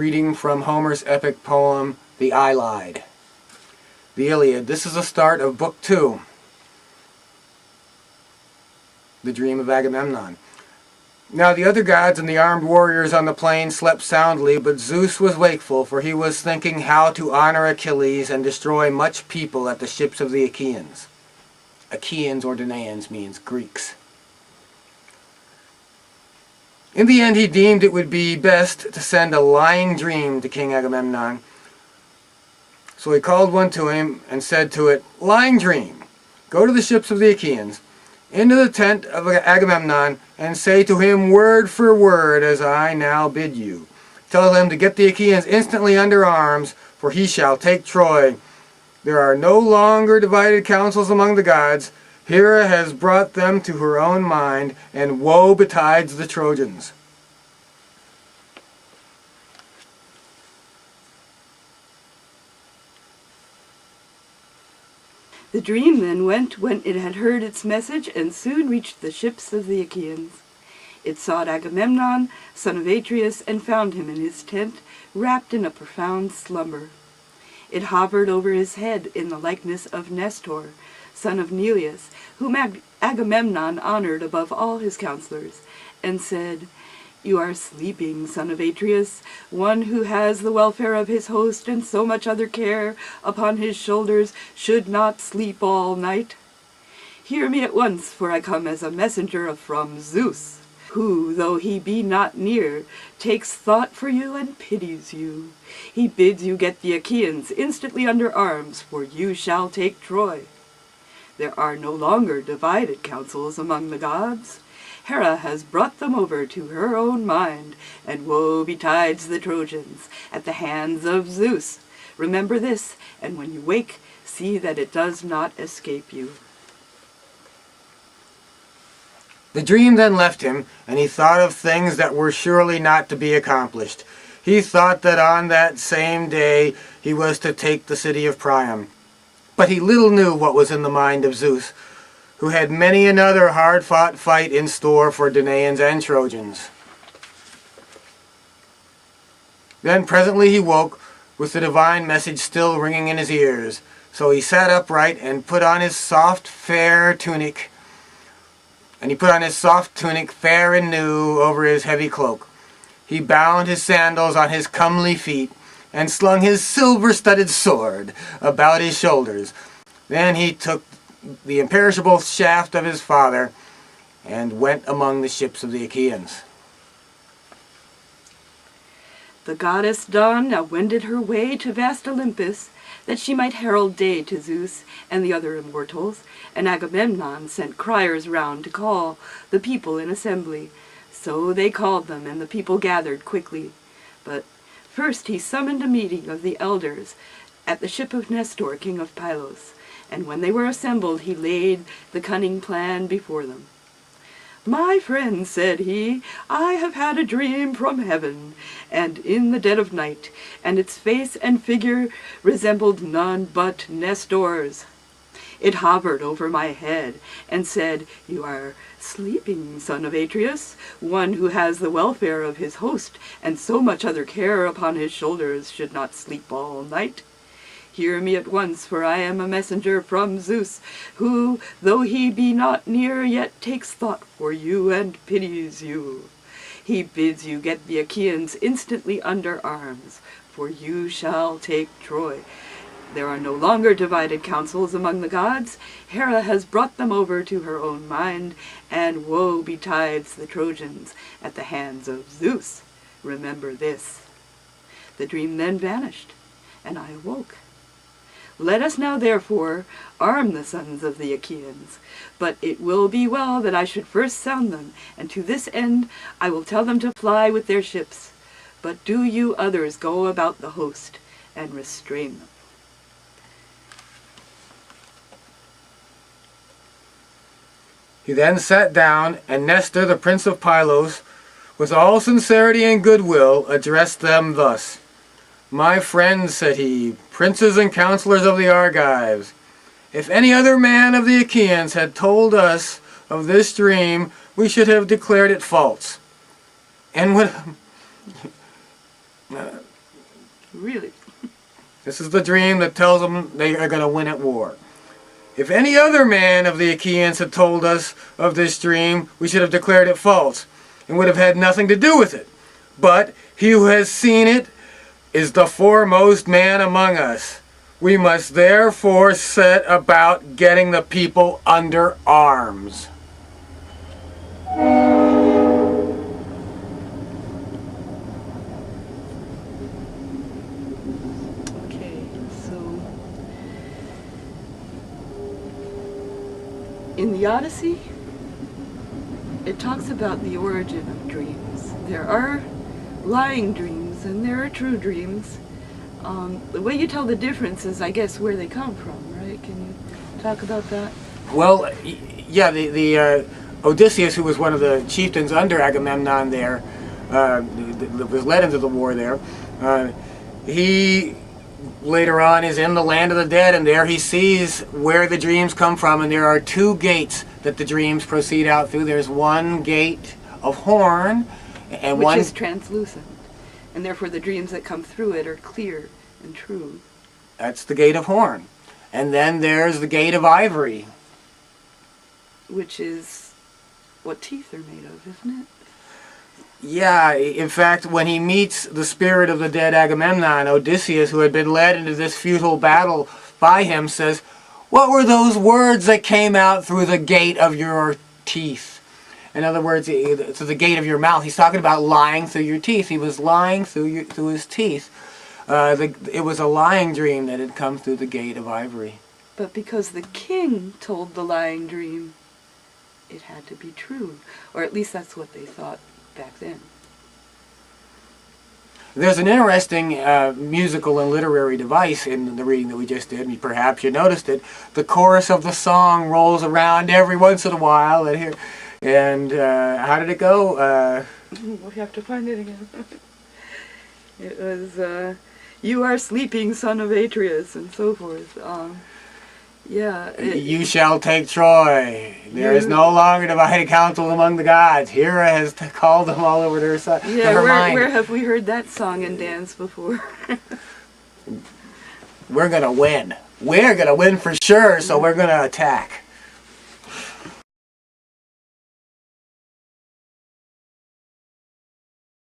reading from Homer's epic poem, The Iliad. The Iliad. This is the start of Book 2, The Dream of Agamemnon. Now the other gods and the armed warriors on the plain slept soundly, but Zeus was wakeful, for he was thinking how to honor Achilles and destroy much people at the ships of the Achaeans. Achaeans or Danaans means Greeks. In the end, he deemed it would be best to send a lying dream to King Agamemnon. So he called one to him and said to it, "Lying dream, go to the ships of the Achaeans, into the tent of Agamemnon, and say to him word for word as I now bid you. Tell him to get the Achaeans instantly under arms, for he shall take Troy. There are no longer divided counsels among the gods. Hera has brought them to her own mind, and woe betides the Trojans." The dream then went when it had heard its message, and soon reached the ships of the Achaeans. It sought Agamemnon, son of Atreus, and found him in his tent, wrapped in a profound slumber. It hovered over his head in the likeness of Nestor, son of Neleus, whom Agamemnon honored above all his counselors, and said, "You are sleeping, son of Atreus. One who has the welfare of his host and so much other care upon his shoulders should not sleep all night. Hear me at once, for I come as a messenger from Zeus, who, though he be not near, takes thought for you and pities you. He bids you get the Achaeans instantly under arms, for you shall take Troy. There are no longer divided counsels among the gods. Hera has brought them over to her own mind, and woe betides the Trojans at the hands of Zeus. Remember this, and when you wake, see that it does not escape you." The dream then left him, and he thought of things that were surely not to be accomplished. He thought that on that same day he was to take the city of Priam. But he little knew what was in the mind of Zeus, who had many another hard-fought fight in store for Danaans and Trojans. Then presently he woke, with the divine message still ringing in his ears. So he sat upright and put on his soft, fair tunic, fair and new, over his heavy cloak. He bound his sandals on his comely feet, and slung his silver-studded sword about his shoulders. Then he took the imperishable shaft of his father, and went among the ships of the Achaeans. The goddess Dawn now wended her way to vast Olympus, that she might herald day to Zeus and the other immortals, and Agamemnon sent criers round to call the people in assembly. So they called them, and the people gathered quickly. But first he summoned a meeting of the elders at the ship of Nestor, king of Pylos, and when they were assembled he laid the cunning plan before them. "My friends," said he, "I have had a dream from heaven, and in the dead of night, and its face and figure resembled none but Nestor's. It hovered over my head and said, 'You are sleeping, son of Atreus. One who has the welfare of his host and so much other care upon his shoulders should not sleep all night. Hear me at once, for I am a messenger from Zeus, who, though he be not near, yet takes thought for you and pities you. He bids you get the Achaeans instantly under arms, for you shall take Troy. There are no longer divided counsels among the gods. Hera has brought them over to her own mind, and woe betides the Trojans at the hands of Zeus. Remember this." The dream then vanished, and I awoke. Let us now, therefore, arm the sons of the Achaeans. But it will be well that I should first sound them, and to this end I will tell them to fly with their ships. But do you others go about the host and restrain them." He then sat down, and Nestor, the prince of Pylos, with all sincerity and goodwill, addressed them thus. "My friends," said he, "princes and counselors of the Argives, if any other man of the Achaeans had told us of this dream, we should have declared it false, and would Really? This is the dream that tells them they are going to win at war. If any other man of the Achaeans had told us of this dream, we should have declared it false and would have had nothing to do with it. But he who has seen it is the foremost man among us. We must therefore set about getting the people under arms. Okay, so in the Odyssey, it talks about the origin of dreams. There are lying dreams and there are true dreams. The way you tell the difference is, I guess, where they come from, right? Can you talk about that? Well, yeah, the Odysseus, who was one of the chieftains under Agamemnon there, that was led into the war there, he later on is in the land of the dead, and there he sees where the dreams come from, and there are two gates that the dreams proceed out through. There's one gate of horn, and Which one is translucent, and therefore the dreams that come through it are clear and true. that's the gate of horn. And then there's the gate of ivory. Which is what teeth are made of, isn't it? Yeah, in fact, when he meets the spirit of the dead Agamemnon, Odysseus, who had been led into this futile battle by him, says, "What were those words that came out through the gate of your teeth?" In other words, through the gate of your mouth. He's talking about lying through your teeth. He was lying through his teeth. It was a lying dream that had come through the gate of ivory. But because the king told the lying dream, it had to be true. Or at least that's what they thought back then. There's an interesting musical and literary device in the reading that we just did, and perhaps you noticed it. The chorus of the song rolls around every once in a while. And how did it go? We have to find it again. It was, you are sleeping, son of Atreus, and so forth. Yeah. You shall take Troy. There is no longer divided counsel among the gods. Hera has called them all over their side. Yeah, where have we heard that song and dance before? We're going to win. We're going to win for sure, so we're going to attack.